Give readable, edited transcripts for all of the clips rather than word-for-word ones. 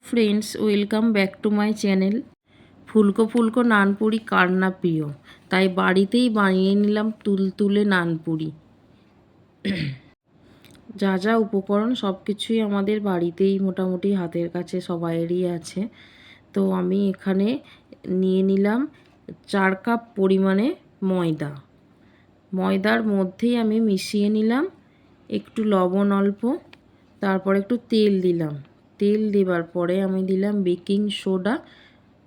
Friends, welcome back to my channel. ফুলকো ফুলকো নানপুরি কার না প্রিয়, তাই বাড়িতেই বানিয়ে নিলাম তুলতুলে নানপুরি। যা যা উপকরণ সব কিছুই আমাদের বাড়িতেই মোটামুটি হাতের কাছে সবাইয়েরই আছে। তো আমি এখানে নিয়ে নিলাম 4 কাপ পরিমাণে ময়দা। ময়দার মধ্যেই আমি মিশিয়ে নিলাম একটু লবণ অল্প, তারপর একটু তেল দিলাম। তেল দেবার পরে আমি দিলাম বেকিং সোডা,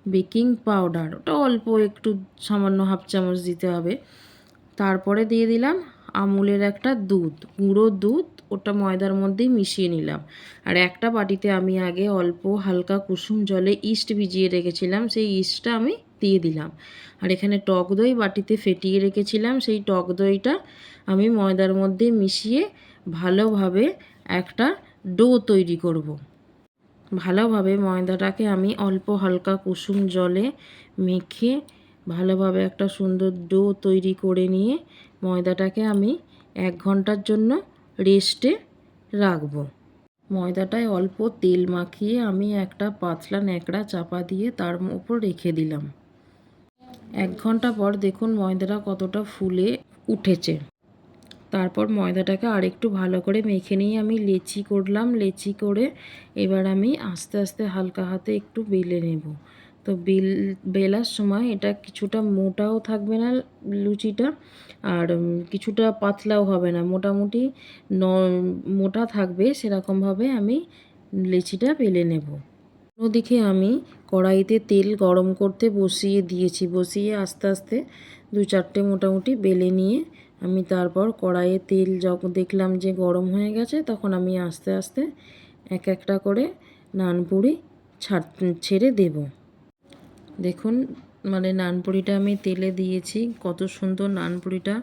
বেকিং পাউডার, ওটা অল্প একটু সামান্য হাফ চামচ দিতে হবে। তারপরে দিয়ে দিলাম আমুলের একটা দুধ, গুঁড়ো দুধ, ওটা ময়দার মধ্যেই মিশিয়ে নিলাম। আর একটা বাটিতে আমি আগে অল্প হালকা কুসুম জলে ইস্ট ভিজিয়ে রেখেছিলাম, সেই ইস্টটা আমি দিয়ে দিলাম। আর এখানে টক দই বাটিতে ফেটিয়ে রেখেছিলাম, সেই টক দইটা আমি ময়দার মধ্যে মিশিয়ে ভালোভাবে একটা ডো তৈরি করব। ভালোভাবে ময়দাটাকে আমি অল্প হালকা কুসুম জলে মেখে ভালোভাবে একটা সুন্দর ডো তৈরি করে নিয়ে ময়দাটাকে আমি 1 ঘন্টার জন্য রেস্টে রাখবো। ময়দাটায় অল্প তেল মাখিয়ে আমি একটা পাতলা ন্যাকড়া চাপা দিয়ে তার উপর রেখে দিলাম। 1 ঘন্টা পর দেখুন ময়দাটা কতটা ফুলে উঠেছে। তারপর ময়দাটাকে আরেকটু ভালো করে মেখে নিয়ে আমি লেচি করলাম। লেচি করে এবার আমি আস্তে আস্তে হালকা হাতে একটু বেলে নেব। তো বেলার সময় এটা কিছুটা মোটাও থাকবে না লুচিটা, আর কিছুটা পাতলাও হবে না, মোটামুটি মোটা থাকবে, সেরকমভাবে আমি লেচিটা বেলে নেব। অন্যদিকে আমি কড়াইতে তেল গরম করতে বসিয়ে দিয়েছি। বসিয়ে আস্তে আস্তে 2-4টে মোটামুটি বেলে নিয়ে আমি তারপর কড়াইয়ে তেল যখন দেখলাম যে গরম হয়ে গেছে, তখন আমি আস্তে আস্তে এক একটা করে নানপুরি ছেড়ে দেব। দেখুন নানপুরিটা আমি তেলে দিয়েছি, কত সুন্দর নানপুরিটা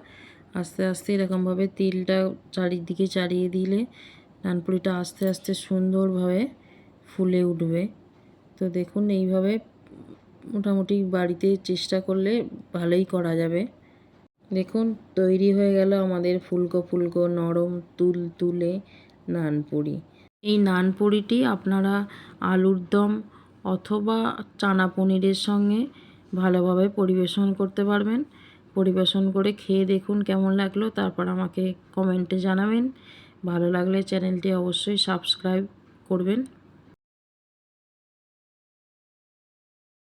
আস্তে আস্তে এরকমভাবে তেলটা চারিদিকে চারিয়ে দিলে নানপুরিটা আস্তে আস্তে সুন্দরভাবে ফুলে উঠবে। তো দেখুন এইভাবে মোটামুটি বাড়িতে চেষ্টা করলে ভালোই করা যাবে। দেখুন তৈরি হয়ে গেল আমাদের ফুলকো ফুলকো নরম তুলতুলে নানপুরি। এই নানপুরিটি আপনারা আলুর দম অথবা চানা পনিরের সঙ্গে ভালোভাবে পরিবেশন করতে পারবেন। পরিবেশন করে খেয়ে দেখুন কেমন লাগলো, তারপর আমাকে কমেন্টে জানাবেন। ভালো লাগলে চ্যানেলটি অবশ্যই সাবস্ক্রাইব করবেন।